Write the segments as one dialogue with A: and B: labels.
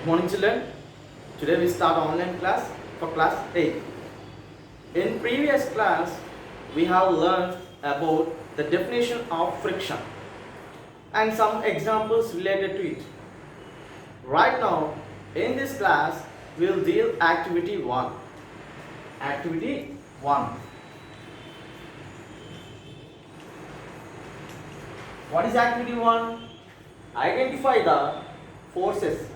A: Morning children, today we start online class for class 8. In previous class, we have learned about the definition of friction and some examples related to it. Right now, in this class, we will deal activity 1. Activity 1. What is activity 1? Identify the forces.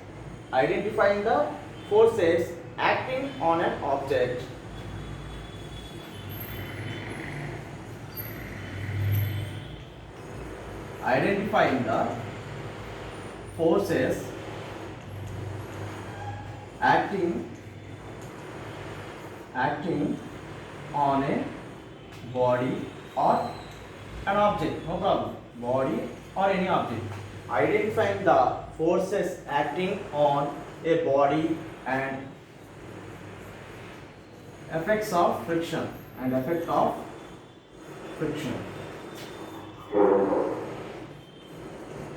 A: Identifying the forces acting on an object. Identifying the forces acting on a body or an object. No problem. Body or any object. Identifying the forces acting on a body and effects of friction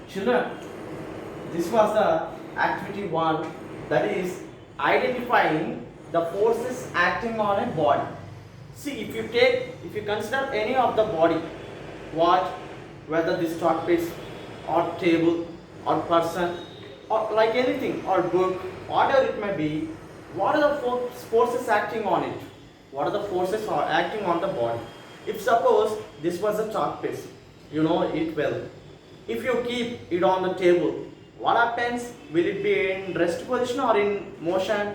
A: Children, this was the activity 1, that is identifying the forces acting on a body. See, if you consider any of the body, whether this chalk piece or table or person or like anything or book, whatever it may be, what are the forces acting on it? What are the forces are acting on the body? If suppose this was a chalk piece, you know it well. If you keep it on the table, what happens? Will it be in rest position or in motion?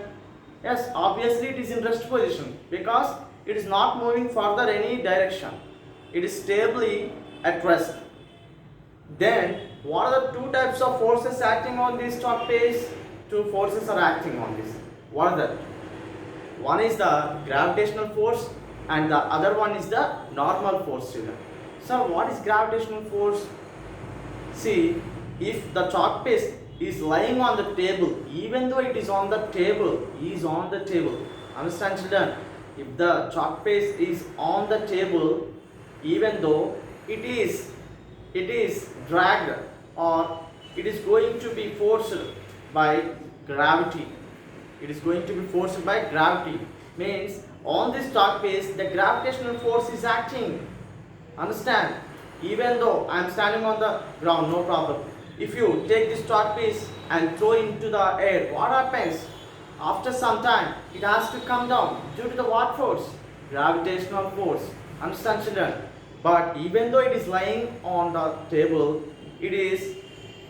A: Yes, obviously it is in rest position because it is not moving further any direction. It is stably at rest. Then, what are the two types of forces acting on this chalk piece? Two forces are acting on this. What are that? One is the gravitational force and the other one is the normal force, student. So, what is gravitational force? See, if the chalk piece is lying on the table, even though it is on the table, Understand, children? If the chalk piece is on the table, even though it is dragged or it is going to be forced by gravity. Means on this chalk piece the gravitational force is acting. Understand? Even though I am standing on the ground, no problem. If you take this chalk piece and throw into the air, what happens? After some time it has to come down due to the what force? Gravitational force. Understand, children? But even though it is lying on the table, it is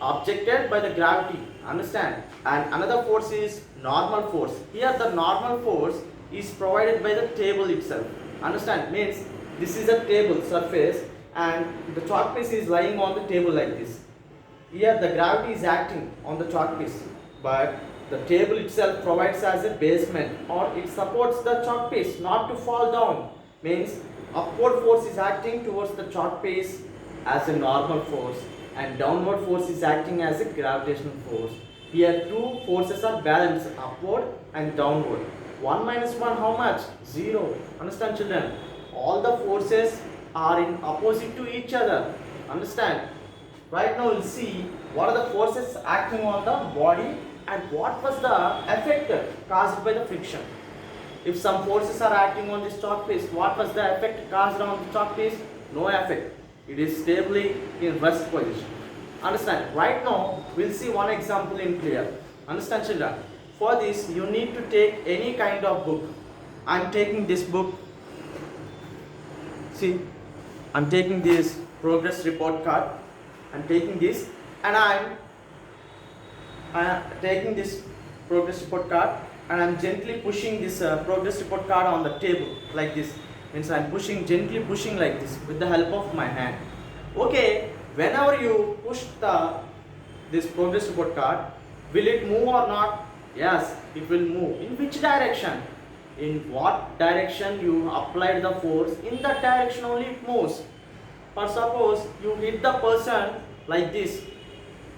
A: objected by the gravity. Understand? And another force is normal force. Here the normal force is provided by the table itself. Understand? Means this is a table surface and the chalk piece is lying on the table like this. Here the gravity is acting on the chalk piece, but the table itself provides as a basement or it supports the chalk piece not to fall down. Means upward force is acting towards the chalk piece as a normal force and downward force is acting as a gravitational force. Here two forces are balanced, upward and downward. 1 minus 1 how much? 0. Understand, children? All the forces are in opposite to each other. Understand? Right now we'll see what are the forces acting on the body and what was the effect caused by the friction. If some forces are acting on this chalk piece, what was the effect caused on the chalk piece? No effect. It is stably in rest position. Understand? Right now, we'll see one example in clear. Understand, children? For this, you need to take any kind of book. I am taking this book. See, I am taking this progress report card. I am taking this and I am taking this progress report card and I am gently pushing this progress report card on the table like this. Means I am gently pushing like this with the help of my hand. Okay, whenever you push this progress report card, will it move or not? Yes, it will move. In which direction? In what direction you applied the force, in that direction only it moves. For suppose you hit the person like this,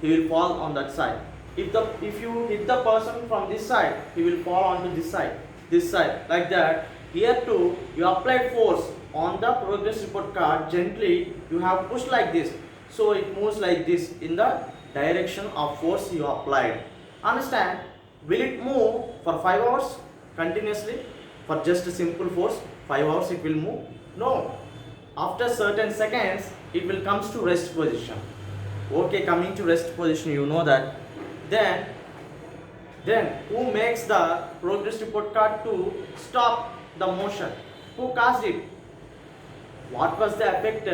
A: he will fall on that side. If you hit the person from this side, he will fall onto this side, like that. Here too, you applied force on the progress report card. Gently, you have pushed like this, so it moves like this in the direction of force you applied. Understand? Will it move for 5 hours continuously for just a simple force? 5 hours it will move? No. After certain seconds, it will comes to rest position. Okay, coming to rest position, you know that. Then, who makes the progress report card to stop the motion? Who caused it? What was the effect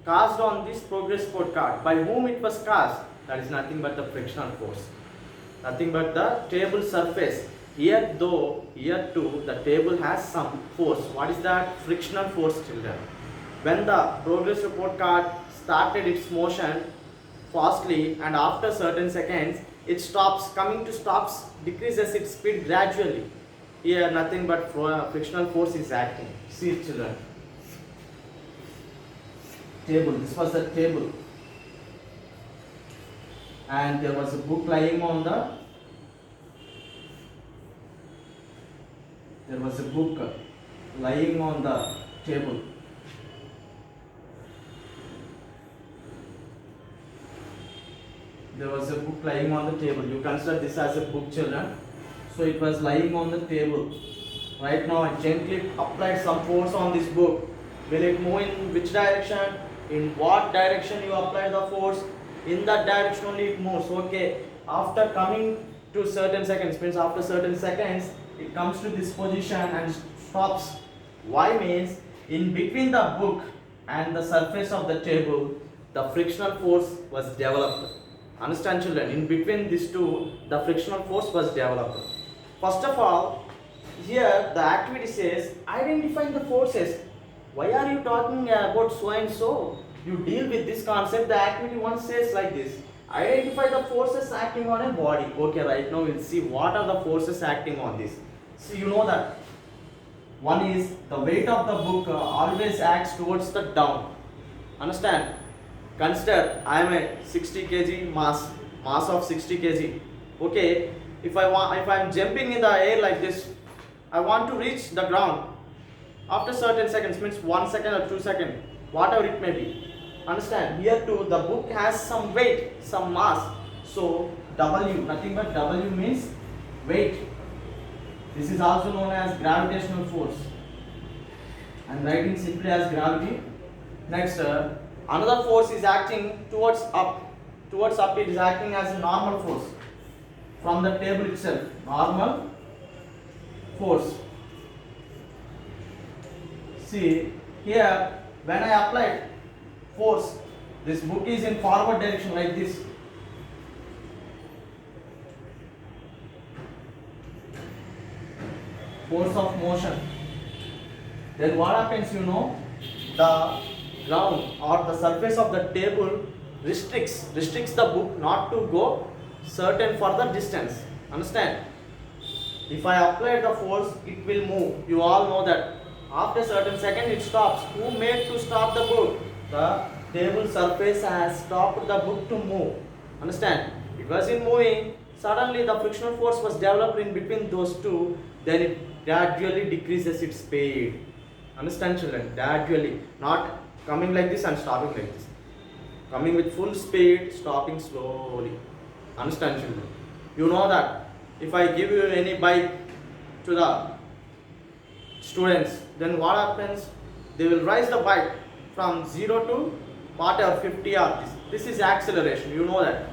A: caused on this progress report card? By whom it was caused? That is nothing but the frictional force. Nothing but the table surface. Here too, the table has some force. What is that? Frictional force, children. When the progress report card started its motion fastly and after certain seconds, it stops, decreases its speed gradually. Here nothing but frictional force is acting. See, children. Table, this was the table. And there was a book lying on the table. There was a book lying on the table. You consider this as a book, children. So it was lying on the table. Right now I gently applied some force on this book. Will it move in which direction? In what direction you apply the force? In that direction only it moves. Okay. After coming to certain seconds, means after certain seconds, it comes to this position and stops. Why? Means in between the book and the surface of the table, the frictional force was developed. Understand, children? In between these two, the frictional force was developed. First of all, here the activity says identifying the forces. Why are you talking about so and so? You deal with this concept. The activity one says like this: identify the forces acting on a body. Okay, right now we'll see what are the forces acting on this. So you know that one is the weight of the book always acts towards the down. Understand? Consider I am a 60 kg mass of 60 kg. Okay, if I am jumping in the air like this, I want to reach the ground. After certain seconds, means 1 second or 2 seconds, whatever it may be. Understand? Here too, the book has some weight, some mass. So W, nothing but W means weight. This is also known as gravitational force. I am writing simply as gravity. Next, another force is acting towards up. Towards up, it is acting as a normal force from the table itself. Normal force. See here, when I applied force, this book is in forward direction like this. Force of motion. Then what happens, you know, the ground or the surface of the table restricts the book not to go certain further distance. Understand? If I apply the force, it will move. You all know that. After certain second it stops. Who made to stop the book? The table surface has stopped the book to move. Understand? It was in moving. Suddenly the frictional force was developed in between those two. Then it gradually decreases its speed. Understand, children? Gradually. Not coming like this and stopping like this. Coming with full speed, stopping slowly. Understand, children? You know that if I give you any bike to the students, then what happens? They will rise the bike from 0 to whatever 50 or this is acceleration. You know that.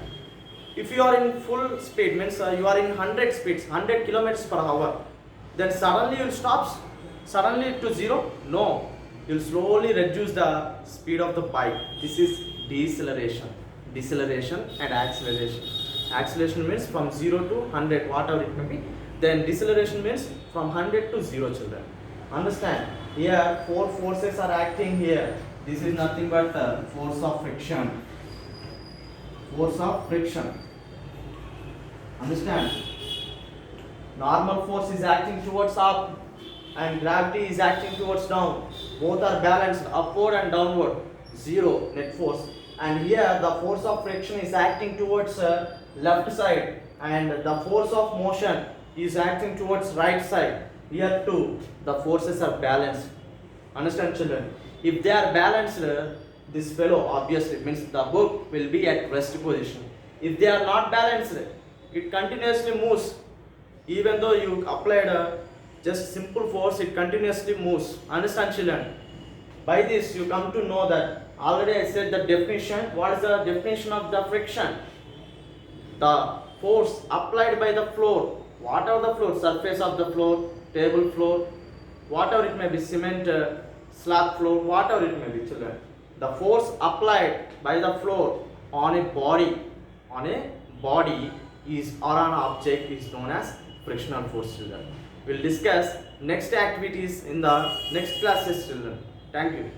A: If you are in full speed, means you are in 100 speeds, 100 kilometers per hour, then suddenly you will stop suddenly to 0. No, you will slowly reduce the speed of the bike. This is deceleration and acceleration. Acceleration means from 0 to 100, whatever it may be. Then deceleration means from 100 to 0, children. Understand? Here 4 forces are acting here. This is nothing but force of friction. Force of friction. Understand? Normal force is acting towards up and gravity is acting towards down. Both are balanced, upward and downward. 0 net force. And here the force of friction is acting towards left side and the force of motion is acting towards right side. Here too the forces are balanced. Understand, children? If they are balanced, this fellow obviously means the book will be at rest position. If they are not balanced, it continuously moves. Even though you applied just simple force, it continuously moves. Understand, children? By this, you come to know that already I said the definition. What is the definition of the friction? The force applied by the floor, whatever the floor, surface of the floor, table floor, whatever it may be, cement slab floor, whatever it may be, children. The force applied by the floor on a body is or an object is known as frictional force, children. We'll discuss next activities in the next classes, children. Thank you.